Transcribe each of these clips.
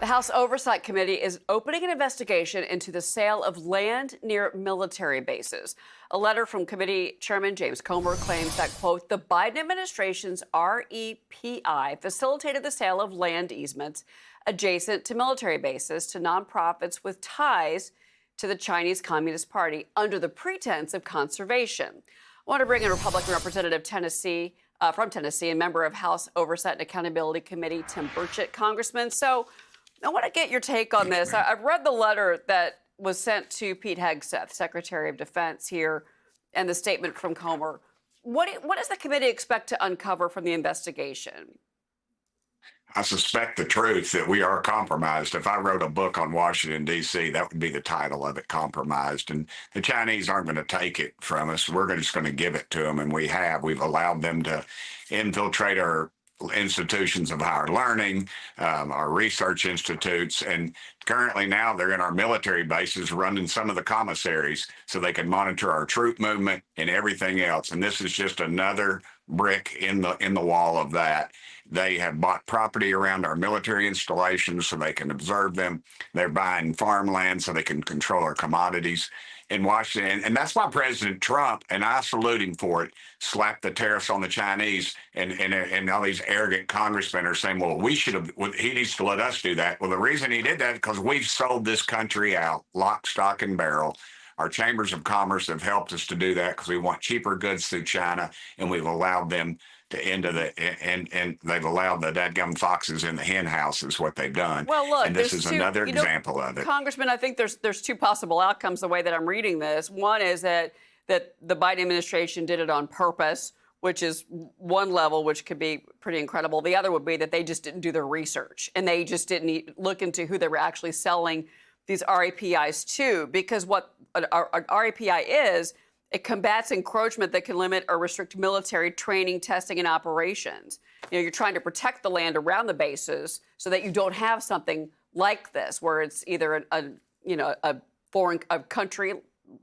The House Oversight Committee is opening an investigation into the sale of land near military bases. A letter from committee chairman James Comer claims that, quote, the Biden administration's REPI facilitated the sale of land easements adjacent to military bases to nonprofits with ties to the Chinese Communist Party under the pretense of conservation. I want to bring in Republican Representative from Tennessee and member of House Oversight and Accountability Committee, Tim Burchett. Congressman, so I want to get your take on this. I've read the letter that was sent to Pete Hegseth, Secretary of Defense here, and the statement from Comer. What does the committee expect to uncover from the investigation? I suspect the truth that we are compromised. If I wrote a book on Washington, D.C., that would be the title of it, Compromised. And the Chinese aren't going to take it from us. We're just going to give it to them. And we have. We've allowed them to infiltrate our institutions of higher learning, our research institutes, and currently now they're in our military bases running some of the commissaries so they can monitor our troop movement and everything else. And this is just another brick in the wall of that. They have bought property around our military installations so they can observe them. They're buying farmland so they can control our commodities in Washington. And that's why President Trump, and I salute him for it, slapped the tariffs on the Chinese. And all these arrogant congressmen are saying, well, he needs to let us do that. Well, the reason he did that is because we've sold this country out, lock, stock, and barrel. Our chambers of commerce have helped us to do that because we want cheaper goods through China, and we've allowed them to and they've allowed the dadgum foxes in the hen house is what they've done. Well, look, and this is another example of it. Congressman, I think there's two possible outcomes the way that I'm reading this. One is that the Biden administration did it on purpose, which is one level, which could be pretty incredible. The other would be that they just didn't do their research and they just didn't look into who they were actually selling these REPIs to, because what an REPI is, it combats encroachment that can limit or restrict military training, testing, and operations. You know, you're trying to protect the land around the bases so that you don't have something like this, where it's either a foreign country,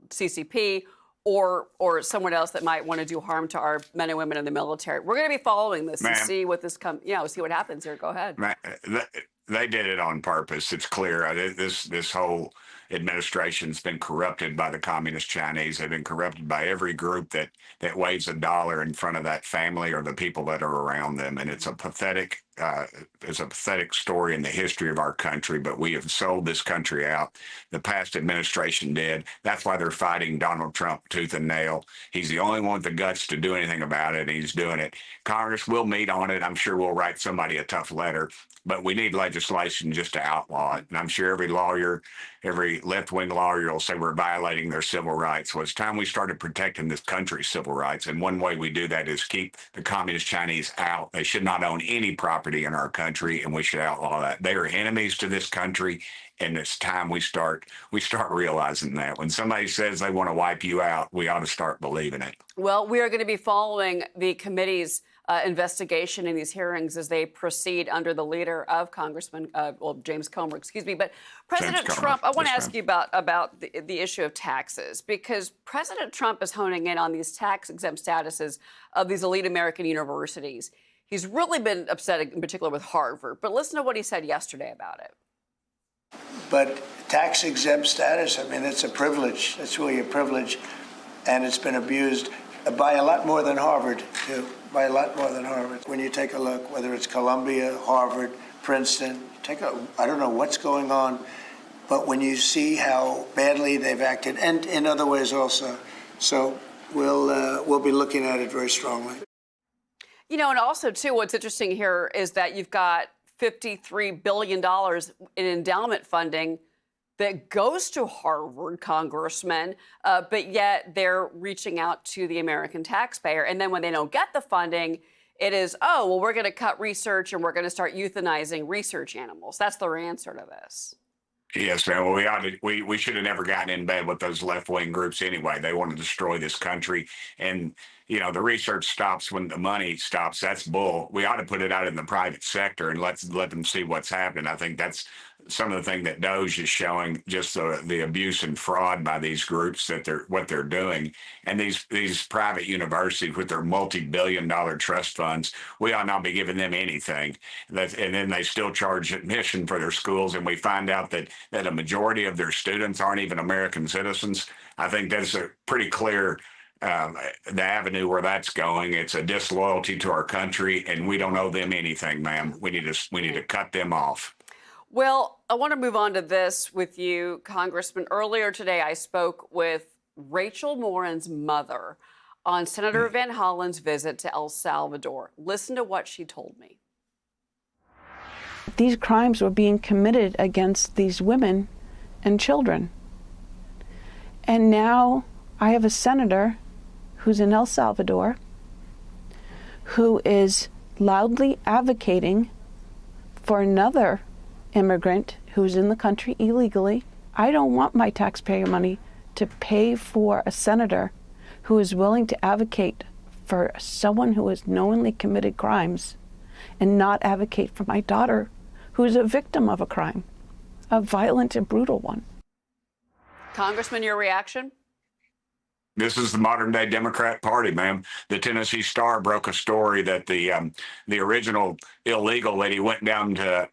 CCP, or someone else that might want to do harm to our men and women in the military. We're going to be following this and see what see what happens here. Go ahead. They did it on purpose. It's clear. This whole administration's been corrupted by the communist Chinese. They've been corrupted by every group that weighs a dollar in front of that family or the people that are around them. And it's a pathetic story in the history of our country. But we have sold this country out. The past administration did. That's why they're fighting Donald Trump tooth and nail. He's the only one with the guts to do anything about it. And he's doing it. Congress will meet on it. I'm sure we'll write somebody a tough letter. But we need legislation just to outlaw it. And I'm sure every lawyer, every left-wing lawyer will say we're violating their civil rights. Well, it's time we started protecting this country's civil rights. And one way we do that is keep the communist Chinese out. They should not own any property in our country, and we should outlaw that. They are enemies to this country, and it's time we start realizing that. When somebody says they want to wipe you out, we ought to start believing it. Well, we are going to be following the committee's investigation in these hearings as they proceed under the leader of Congressman, James Comer, excuse me. But President Trump, I want to ask you about the issue of taxes, because President Trump is honing in on these tax-exempt statuses of these elite American universities. He's really been upset in particular with Harvard. But listen to what he said yesterday about it. But tax-exempt status, I mean, it's a privilege. It's really a privilege. And it's been abused by a lot more than Harvard, too. By a lot more than Harvard. When you take a look, whether it's Columbia, Harvard, Princeton, I don't know what's going on, but when you see how badly they've acted, and in other ways also, so we'll be looking at it very strongly. You know, and also, too, what's interesting here is that you've got $53 billion in endowment funding that goes to Harvard congressmen, but yet they're reaching out to the American taxpayer. And then when they don't get the funding, it is, oh, well, we're going to cut research and we're going to start euthanizing research animals. That's their answer to this. Yes, man. Well, we should have never gotten in bed with those left-wing groups anyway. They want to destroy this country. And the research stops when the money stops. That's bull. We ought to put it out in the private sector and let them see what's happening. I think that's some of the thing that Doge is showing, just the abuse and fraud by these groups, that what they're doing. And these private universities with their multi-billion-dollar trust funds, we ought not be giving them anything. And then they still charge admission for their schools, and we find out that a majority of their students aren't even American citizens. I think that's a pretty clear the avenue where that's going. It's a disloyalty to our country, and we don't owe them anything, ma'am. We need to cut them off. Well, I want to move on to this with you, Congressman. Earlier today, I spoke with Rachel Morin's mother on Senator Van Hollen's visit to El Salvador. Listen to what she told me. These crimes were being committed against these women and children. And now I have a senator who's in El Salvador who is loudly advocating for another immigrant who's in the country illegally. I don't want my taxpayer money to pay for a senator who is willing to advocate for someone who has knowingly committed crimes and not advocate for my daughter who is a victim of a crime, a violent and brutal one. Congressman, your reaction? This is the modern day Democrat Party, ma'am. The Tennessee Star broke a story that the original illegal that he went down to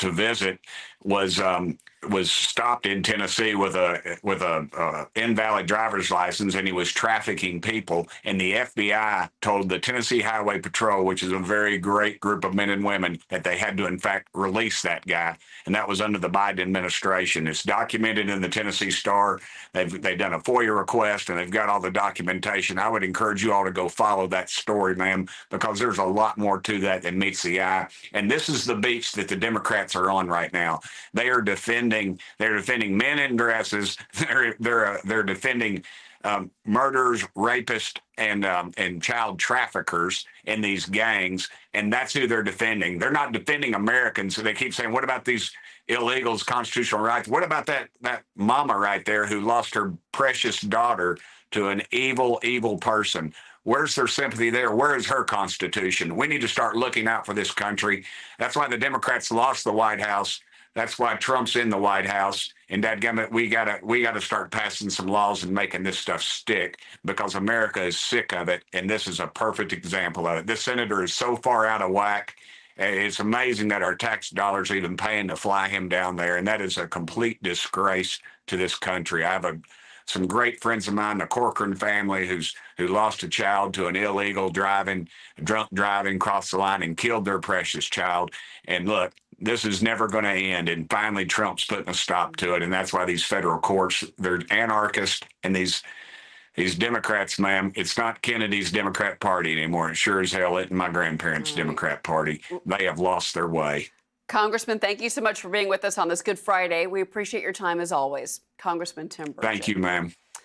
visit was stopped in Tennessee with a invalid driver's license, and he was trafficking people. And the FBI told the Tennessee Highway Patrol, which is a very great group of men and women, that they had to in fact release that guy. And that was under the Biden administration. It's documented in the Tennessee Star. They've done a FOIA request, and they've got all the documentation. I would encourage you all to go follow that story, ma'am, because there's a lot more to that than meets the eye. And this is the beach that the Democrats are on right now. They're defending men in dresses. They're defending murderers, rapists, and child traffickers in these gangs, and that's who they're defending. They're not defending Americans. So they keep saying, "What about these illegals' constitutional rights? What about that mama right there who lost her precious daughter to an evil person?" Where's their sympathy there? Where is her Constitution? We need to start looking out for this country. That's why the Democrats lost the White House. That's why Trump's in the White House. And dadgummit, we gotta start passing some laws and making this stuff stick, because America is sick of it. And this is a perfect example of it. This senator is so far out of whack. It's amazing that our tax dollars are even paying to fly him down there. And that is a complete disgrace to this country. I have some great friends of mine, the Corcoran family, who lost a child to an illegal drunk driving, crossed the line and killed their precious child. And look, this is never going to end. And finally, Trump's putting a stop to it. And that's why these federal courts, they're anarchists. And these Democrats, ma'am, it's not Kennedy's Democrat Party anymore. It sure as hell isn't my grandparents' Democrat Party. They have lost their way. Congressman, thank you so much for being with us on this Good Friday. We appreciate your time as always. Congressman Tim Burchett. Thank you, ma'am.